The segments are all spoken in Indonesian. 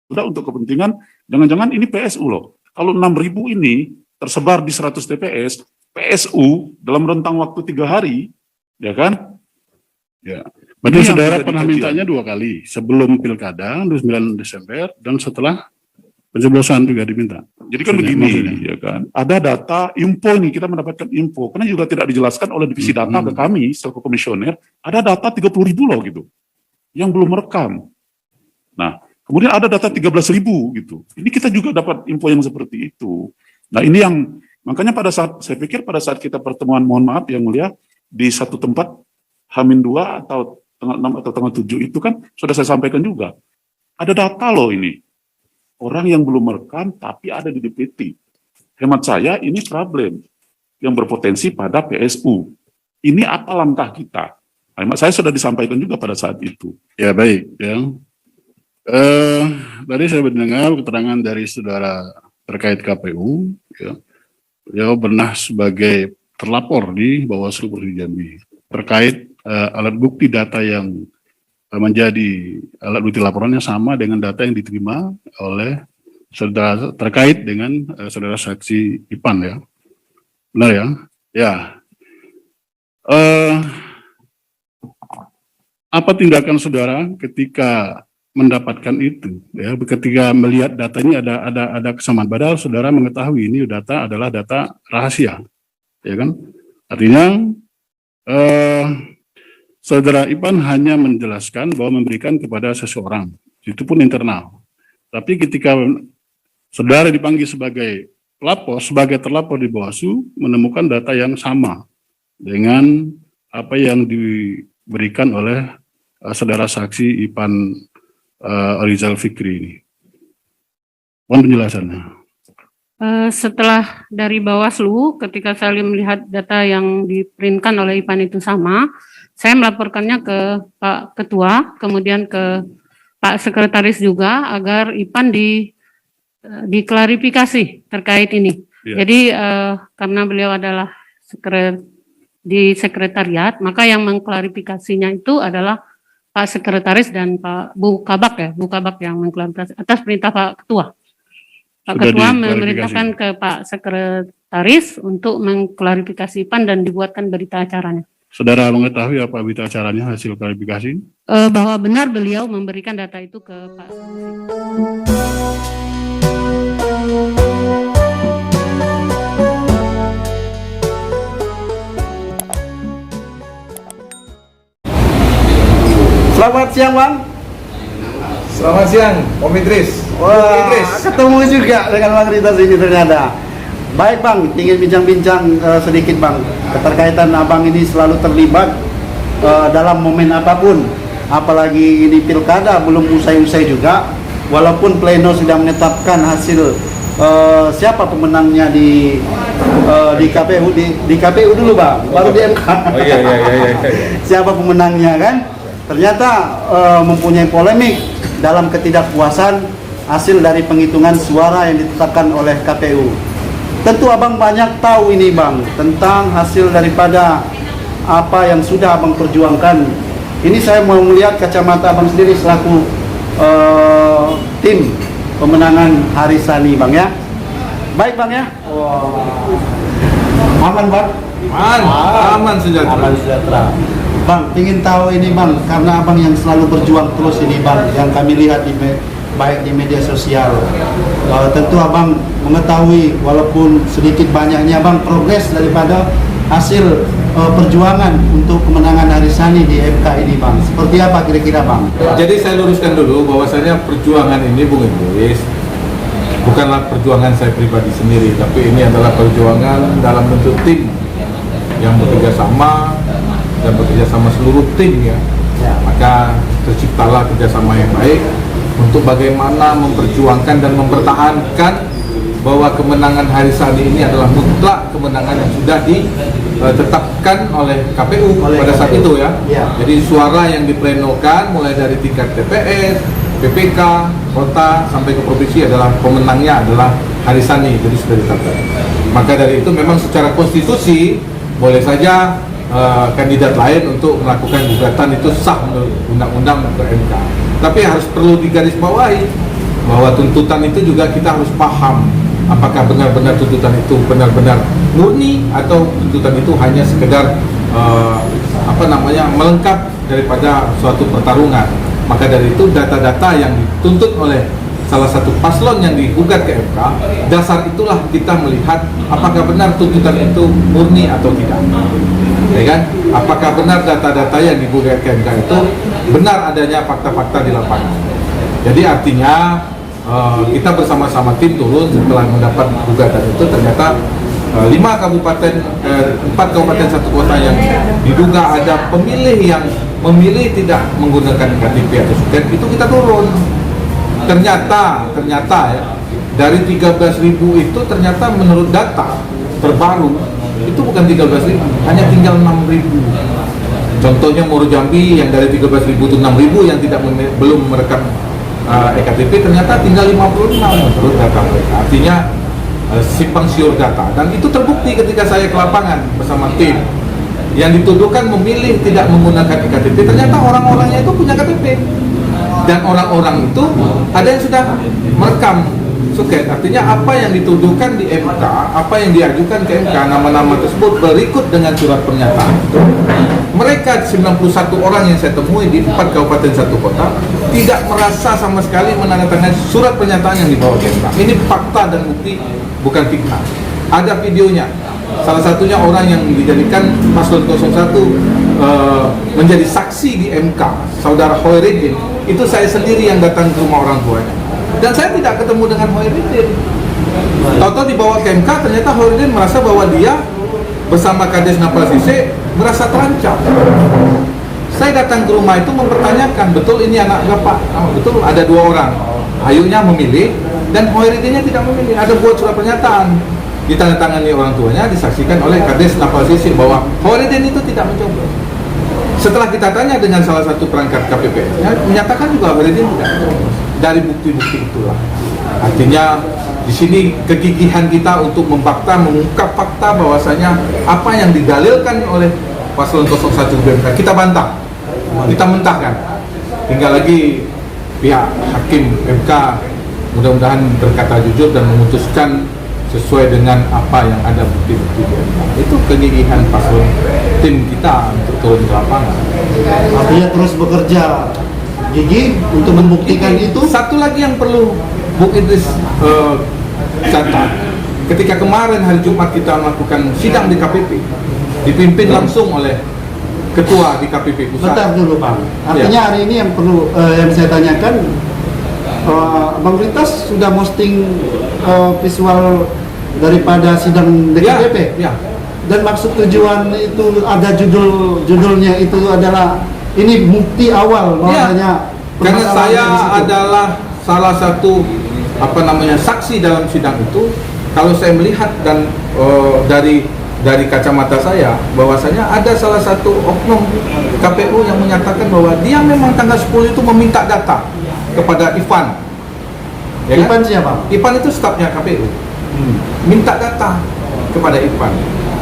sudah untuk kepentingan, jangan-jangan ini PSU loh. Kalau 6.000 ini tersebar di 100 TPS, PSU dalam rentang waktu 3 hari, ya kan? Ya. Berarti Ini yang saudara menjadi pernah kajian. mintanya 2 kali, sebelum pilkada 29 Desember dan setelah pencoblosan juga diminta. Jadi kan Maksudnya, begini, maksudnya. ya kan? Ada data info nih, kita mendapatkan info, karena juga tidak dijelaskan oleh divisi data ke kami selaku komisioner, ada data 30.000 loh gitu, yang belum merekam. Nah, kemudian ada data 13.000 gitu. Ini kita juga dapat info yang seperti itu. Nah, ini yang makanya pada saat saya pikir pada saat kita pertemuan, mohon maaf yang mulia, di satu tempat H-2 atau tanggal 6 atau tanggal 7 itu kan sudah saya sampaikan juga. Ada data loh ini. Orang yang belum merekam tapi ada di DPT. Hemat saya ini problem yang berpotensi pada PSU. Ini apa langkah kita? Hemat saya sudah disampaikan juga pada saat itu. Ya baik, ya. Tadi saya mendengar keterangan dari saudara terkait KPU, ya. Beliau pernah sebagai terlapor di Bawaslu Provinsi Jambi terkait alat bukti data yang menjadi alat bukti laporannya sama dengan data yang diterima oleh saudara terkait dengan saudara saksi Ipan, ya. Benar ya? Ya. Apa tindakan saudara ketika mendapatkan itu, ya, ketika melihat data ini ada kesamaan, padahal saudara mengetahui ini data adalah data rahasia, ya kan? Artinya saudara Ipan hanya menjelaskan bahwa memberikan kepada seseorang, itu pun internal. Tapi ketika saudara dipanggil sebagai pelapor, sebagai terlapor di Bawaslu, menemukan data yang sama dengan apa yang diberikan oleh saudara saksi Ipan Rizal Fikri ini. Mohon penjelasannya. Setelah dari Bawaslu, ketika saya melihat data yang diprintkan oleh Ipan itu sama, saya melaporkannya ke Pak Ketua, kemudian ke Pak Sekretaris juga, agar Ipan diklarifikasi terkait ini. Ya. Jadi karena beliau adalah di sekretariat, maka yang mengklarifikasinya itu adalah Pak Sekretaris dan Pak Bu Kabak, ya, Bu Kabak yang mengklarifikasi atas perintah Pak Ketua. Pak Sudah Ketua diklarifikasi. memerintahkan ke Pak Sekretaris untuk mengklarifikasi Ipan dan dibuatkan berita acaranya. Saudara mengetahui apa berita acaranya hasil klarifikasi? Bahwa benar beliau memberikan data itu ke Pak Sanusi. Selamat siang, Bang. Selamat siang, Om Idris. Wah, Idris. ketemu juga dengan Bang Rita sini ternyata. Baik, Bang, ingin bincang-bincang sedikit, Bang. Keterkaitan Abang ini selalu terlibat dalam momen apapun. Apalagi ini pilkada belum usai-usai juga. Walaupun pleno sudah menetapkan hasil siapa pemenangnya di KPU, di KPU dulu, Bang, baru di MK. Oh iya. Siapa pemenangnya kan? Ternyata mempunyai polemik dalam ketidakpuasan hasil dari penghitungan suara yang ditetapkan oleh KPU. Tentu Abang banyak tahu ini, Bang, tentang hasil daripada apa yang sudah Abang perjuangkan. Ini saya mau melihat kacamata Abang sendiri selaku tim pemenangan Harisani, Bang, ya. Baik, Bang, ya. Aman, Bang? Aman sejahtera. Aman sejahtera. Bang, ingin tahu ini, Bang, karena Abang yang selalu berjuang terus ini, Bang, yang kami lihat baik di media sosial. Tentu Abang mengetahui walaupun sedikit banyaknya, Bang, progres daripada hasil perjuangan untuk kemenangan Harisani di MK ini, Bang. Seperti apa kira-kira, Bang? Jadi saya luruskan dulu bahwasanya perjuangan ini, Bung Idris, bukanlah perjuangan saya pribadi sendiri, tapi ini adalah perjuangan dalam bentuk tim yang bekerja sama dan bekerja sama seluruh tim, ya. Maka terciptalah kerjasama yang baik untuk bagaimana memperjuangkan dan mempertahankan bahwa kemenangan Harisani ini adalah mutlak kemenangan yang sudah ditetapkan oleh KPU pada saat itu, ya. Jadi suara yang diplenokan mulai dari tingkat TPS, PPK, kota sampai ke provinsi adalah pemenangnya adalah Harisani, jadi sudah ditetapkan. Maka dari itu memang secara konstitusi boleh saja kandidat lain untuk melakukan gugatan, itu sah menurut undang-undang ke MK. Tapi harus perlu digarisbawahi bahwa bahwa tuntutan itu juga kita harus paham apakah benar-benar tuntutan itu benar-benar murni atau tuntutan itu hanya sekedar melengkap daripada suatu pertarungan. Maka dari itu data-data yang dituntut oleh salah satu paslon yang digugat ke MK, dasar itulah kita melihat apakah benar tuntutan itu murni atau tidak. Ya kan? Apakah benar data-data yang digugat ke MK itu benar adanya fakta-fakta di lapangan. Jadi artinya kita bersama-sama tim turun setelah mendapat gugatan itu, ternyata 4 kabupaten 1 kota yang diduga ada pemilih yang memilih tidak menggunakan KTP atau suket, itu kita turun. Ternyata ya, dari 13.000 itu ternyata menurut data terbaru itu bukan 13.000, hanya tinggal 6.000. Contohnya Muaro Jambi yang dari 13.000 itu 6.000 yang belum merekam ektp, ternyata tinggal 56 menurut data mereka. Artinya simpang siur data, dan itu terbukti ketika saya ke lapangan bersama tim. Yang dituduhkan memilih tidak menggunakan ektp, ternyata orang-orangnya itu punya KTP, dan orang-orang itu ada yang sudah merekam suket. Artinya apa yang dituduhkan di MK, apa yang diajukan ke MK, nama-nama tersebut berikut dengan surat pernyataan itu. Mereka 91 orang yang saya temui di 4 kabupaten 1 kota tidak merasa sama sekali menandatangani surat pernyataan yang dibawa ke MK. Ini fakta dan bukti, bukan fitnah. Ada videonya. Salah satunya orang yang dijadikan paslon 01 menjadi saksi di MK, saudara Hoiridin. Itu saya sendiri yang datang ke rumah orang tuanya. Dan saya tidak ketemu dengan Hoiridin. Tahu-tahu dibawa ke MK, ternyata Hoiridin merasa bahwa dia bersama Kades Napal Sise merasa terancam. Saya datang ke rumah itu mempertanyakan, betul ini anak bapak? Betul, ada 2 orang. Ayunya memilih dan Hoiridinnya tidak memilih. Ada buat surat pernyataan, ditandatangani orang tuanya, disaksikan oleh Kades Napal Sise bahwa Hoiridin itu tidak mencoblos. Setelah kita tanya dengan salah satu perangkat KPPS-nya, menyatakan juga Hoiridin tidak mencoblos. Dari bukti-bukti itulah. Artinya di sini kegigihan kita untuk mengungkap fakta bahwasanya apa yang didalilkan oleh paslon 01 BMK kita bantah, kita mentahkan. Tinggal lagi pihak hakim MK mudah-mudahan berkata jujur dan memutuskan sesuai dengan apa yang ada bukti-bukti di MK. Itu kegigihan paslon tim kita untuk turun ke lapangan. Artinya terus bekerja gigih untuk membuktikan itu. Satu lagi yang perlu Bung Idris catat, ketika kemarin hari Jumat kita melakukan sidang di KPP, dipimpin langsung oleh ketua di KPP pusat. Bentar dulu Bang, artinya hari ini yang perlu yang saya tanyakan, Bang Ritas sudah posting visual daripada sidang DKPP? Ya. Dan maksud tujuan itu ada judulnya itu adalah ini bukti awal bahwasanya karena saya adalah salah satu saksi dalam sidang itu. Kalau saya melihat dan dari kacamata saya bahwasanya ada salah satu oknum KPU yang menyatakan bahwa dia memang tanggal 10 itu meminta data kepada Ivan. Ya Ivan kan? siapa? Ivan itu stafnya KPU. Minta data kepada Ivan.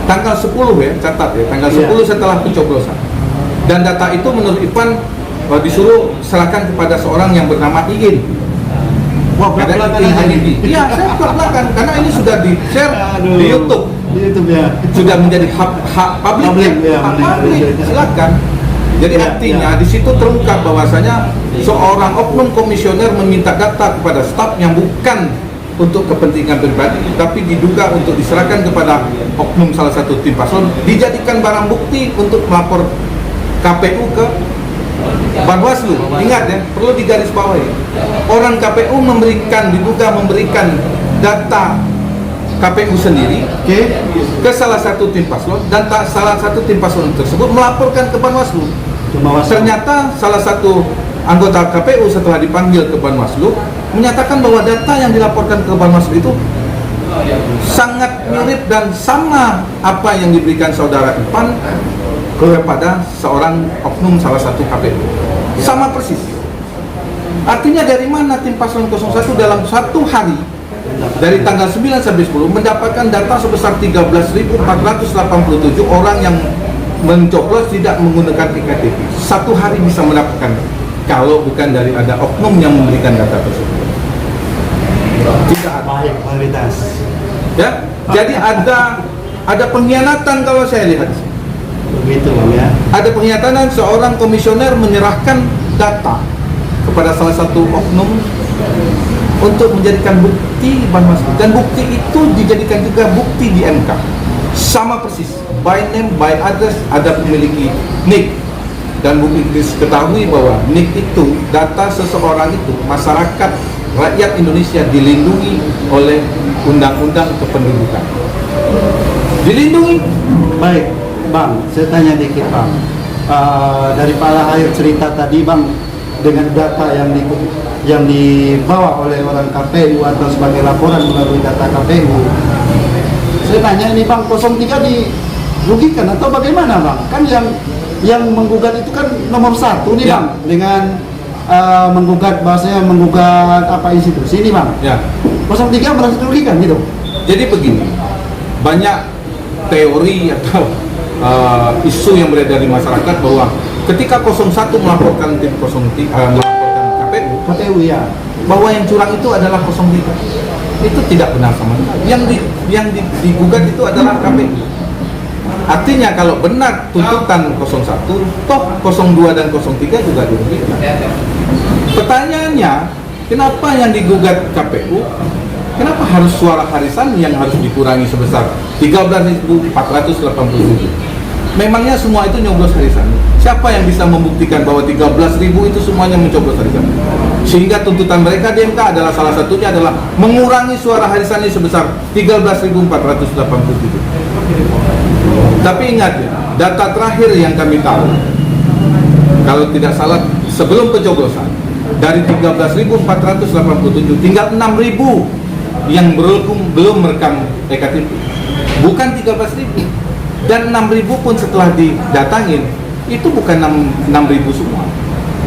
Tanggal 10 ya, catat ya, tanggal 10 setelah pencoblosan. Dan data itu menurut Ivan disuruh serahkan kepada seorang yang bernama Iin. Wah, belak-belakan aja ini. Iya, saya belak-belakan karena ini sudah di-share di YouTube. Di YouTube ya. Sudah menjadi hak publik. Hak publik, silakan. Jadi artinya di situ terungkap bahwasanya seorang oknum komisioner meminta data kepada staf yang bukan untuk kepentingan pribadi, tapi diduga untuk diserahkan kepada oknum salah satu tim paslon, dijadikan barang bukti untuk melapor KPU ke Bawaslu. Ingat ya, perlu digarisbawahi. Orang KPU diduga memberikan data KPU sendiri ke salah satu tim paslon, dan salah satu tim paslon tersebut melaporkan ke Bawaslu. Ternyata salah satu anggota KPU setelah dipanggil ke Bawaslu menyatakan bahwa data yang dilaporkan ke Bawaslu itu sangat mirip dan sama apa yang diberikan saudara Ivan kepada seorang oknum salah satu KPU. Sama persis. Artinya dari mana tim paslon 01 dalam satu hari dari tanggal 9 sampai 10 mendapatkan data sebesar 13.487 orang yang mencoblos tidak menggunakan ektp. Satu hari bisa mendapatkan, kalau bukan dari ada oknum yang memberikan data tersebut. Tidak ada. Baik, Bang Ritas. Ya, jadi ada pengkhianatan kalau saya lihat. Begitu Bang ya. Ada pengkhianatan seorang komisioner menyerahkan data kepada salah satu oknum untuk menjadikan bukti Bang Mas. Dan bukti itu dijadikan juga bukti di MK. Sama persis, by name, by address, ada memiliki NIK. Dan bukti diketahui bahwa NIK itu, data seseorang itu, masyarakat, rakyat Indonesia dilindungi oleh undang-undang kependudukan. Dilindungi. Baik, Bang, saya tanya dikit Bang. Dari Pak Lahayur cerita tadi Bang, dengan data yang dibawa oleh orang KPU atau sebagai laporan melalui data KPU. Saya tanya ini Bang, 03 dirugikan atau bagaimana Bang? Kan yang menggugat itu kan nomor 1 nih Ya. Bang, dengan menggugat apa institusi ini Bang. Ya. 03 merasa dirugikan gitu. Jadi begini, banyak teori atau isu yang beredar di masyarakat bahwa ketika 01 melaporkan tim 03, melaporkan KPU, KPU ya. bahwa yang curang itu adalah 03. Itu tidak benar sama sekali. Yang digugat itu adalah KPU. Artinya kalau benar tuntutan 01, toh 02 dan 03 juga dirugikan. Pertanyaannya, kenapa yang digugat KPU, kenapa harus suara harisan yang harus dikurangi sebesar 13.487? Memangnya semua itu nyoblos harisan? Siapa yang bisa membuktikan bahwa 13.000 itu semuanya mencoblos harisan? Sehingga tuntutan mereka di MK adalah salah satunya adalah mengurangi suara harisannya sebesar 13.487. Tapi ingat ya, data terakhir yang kami tahu, kalau tidak salah sebelum pencoblosan, dari 13.487 tinggal 6.000 yang belum merekam EKTP, bukan 13.000. Dan 6.000 pun setelah didatangin itu bukan 6.000 semua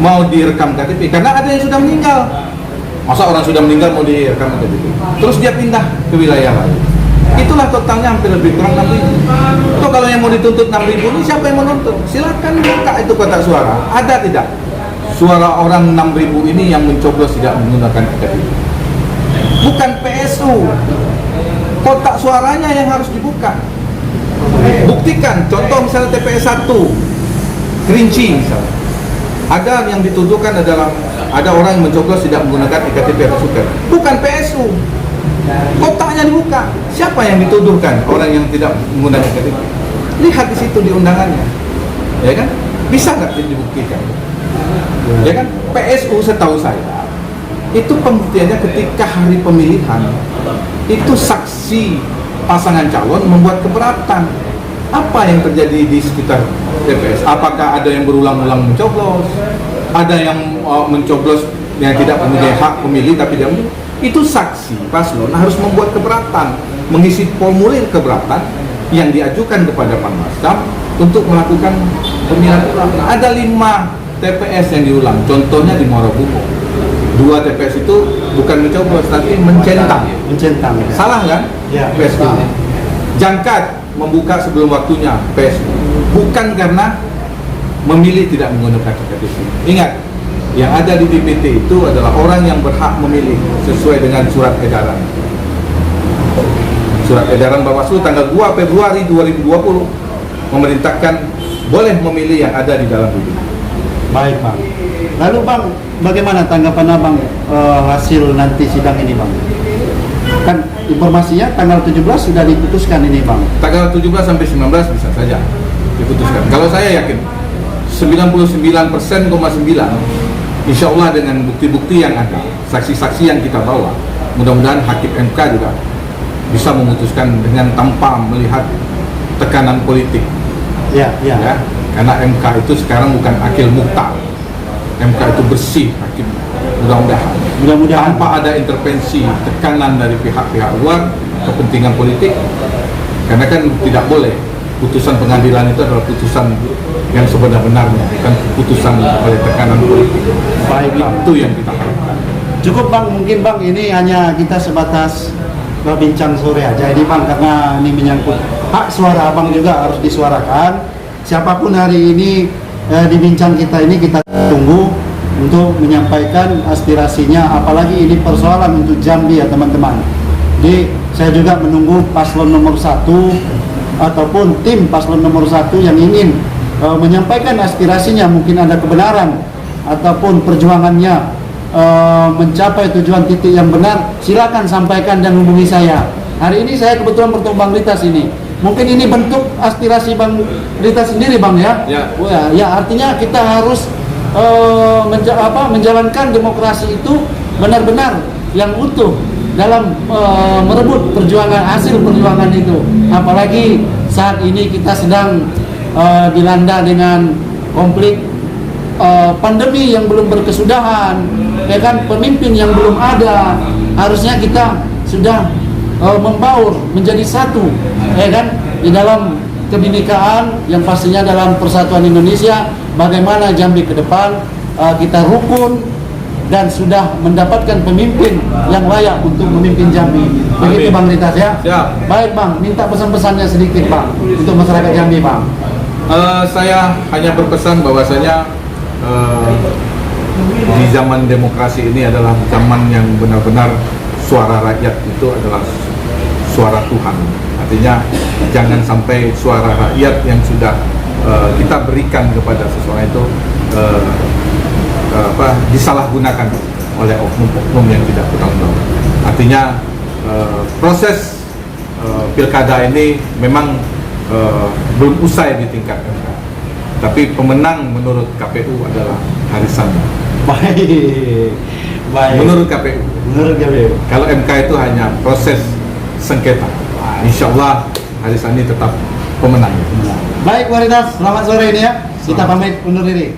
mau direkam KTP, karena ada yang sudah meninggal. Masa orang sudah meninggal mau direkam KTP, terus dia pindah ke wilayah lain. Itulah totalnya hampir lebih kurang 6.000. Atau kalau yang mau dituntut 6.000 ini siapa yang menuntut? Silakan buka itu kotak suara. Ada tidak suara orang 6.000 ini yang mencoblos tidak menggunakan KTP? Bukan PSU. Kotak suaranya yang harus dibuka. Buktikan, contoh misalnya TPS 1 Kerinci misalnya, ada yang dituduhkan adalah ada orang yang mencoblos tidak menggunakan EKTP atau suket, bukan PSU. Kotaknya dibuka, siapa yang dituduhkan orang yang tidak menggunakan EKTP? Lihat di situ di undangannya, ya kan? Bisa nggak dibuktikan? Ya kan? PSU setahu saya itu pembuktiannya ketika hari pemilihan itu saksi pasangan calon membuat keberatan. Apa yang terjadi di sekitar TPS? Apakah ada yang berulang-ulang mencoblos? Ada yang mencoblos yang tidak mempunyai hak pemilih tapi dia memilih? Itu saksi paslon harus membuat keberatan, mengisi formulir keberatan yang diajukan kepada Panwascam untuk melakukan pemilihan ulang. Ada 5 TPS yang diulang, contohnya di Morobumo. 2 TPS itu bukan mencoblos tapi mencentang. Mencentang ya. Salah kan? Ya. PSU. Jangkat membuka sebelum waktunya PSU. Bukan karena memilih tidak menggunakan KTP. Ingat, yang ada di DPT itu adalah orang yang berhak memilih sesuai dengan surat edaran. Surat edaran Bawaslu tanggal 2 Februari 2020 memerintahkan boleh memilih yang ada di dalam DPT. Baik Bang. Lalu Bang, bagaimana tanggapan Abang hasil nanti sidang ini Bang? Kan informasinya tanggal 17 sudah diputuskan ini Bang. Tanggal 17 sampai 19 bisa saja diputuskan. Kalau saya yakin 99,9% insya Allah dengan bukti-bukti yang ada, saksi-saksi yang kita bawa, mudah-mudahan hakim MK juga bisa memutuskan dengan tanpa melihat tekanan politik. Ya. Karena MK itu sekarang bukan akil mukhtar. MK itu bersih hakim. Mudah-mudahan tanpa ada intervensi tekanan dari pihak-pihak luar, kepentingan politik. Karena kan tidak boleh putusan pengadilan itu adalah putusan yang sebenar-benarnya, bukan putusan oleh tekanan politik. Baik Bang. Itu yang kita harapkan. Cukup Bang, mungkin Bang ini hanya kita sebatas berbincang sore aja ini Bang, karena ini menyangkut hak suara Abang juga harus disuarakan. Siapapun hari ini di bincang kita ini kita tunggu untuk menyampaikan aspirasinya, apalagi ini persoalan untuk Jambi ya teman-teman. Jadi saya juga menunggu paslon nomor 1 ataupun tim paslon nomor 1 yang ingin menyampaikan aspirasinya, mungkin ada kebenaran ataupun perjuangannya mencapai tujuan titik yang benar, silakan sampaikan dan hubungi saya. Hari ini saya kebetulan bertemu Bang Rita sini. Mungkin ini bentuk aspirasi Bang Rita sendiri, Bang ya? Ya. Oh, ya, artinya kita harus menjalankan demokrasi itu benar-benar yang utuh dalam merebut hasil perjuangan itu. Apalagi saat ini kita sedang dilanda dengan konflik pandemi yang belum berkesudahan, ya kan, pemimpin yang belum ada. Harusnya kita sudah membaur menjadi satu, ya kan, di dalam kebinekaan yang pastinya dalam persatuan Indonesia. Bagaimana Jambi ke depan kita rukun dan sudah mendapatkan pemimpin yang layak untuk memimpin Jambi. Begitu Bang Ritas ya. Siap. Baik Bang, minta pesan-pesannya sedikit Bang untuk masyarakat Jambi Bang. Saya hanya berpesan bahwasanya di zaman demokrasi ini adalah zaman yang benar-benar suara rakyat itu adalah suara Tuhan. Artinya jangan sampai suara rakyat yang sudah kita berikan kepada seseorang itu disalahgunakan oleh oknum-oknum yang tidak bertanggung jawab. Artinya proses pilkada ini memang belum usai di tingkat MK, tapi pemenang menurut KPU adalah Harisani. Baik. Menurut KPU. Menurut KPU. Kalau MK itu hanya proses sengketa. Insya Allah Harisani tetap pemenangnya. Baik Bang Ritas, selamat sore ini ya. Kita pamit undur diri.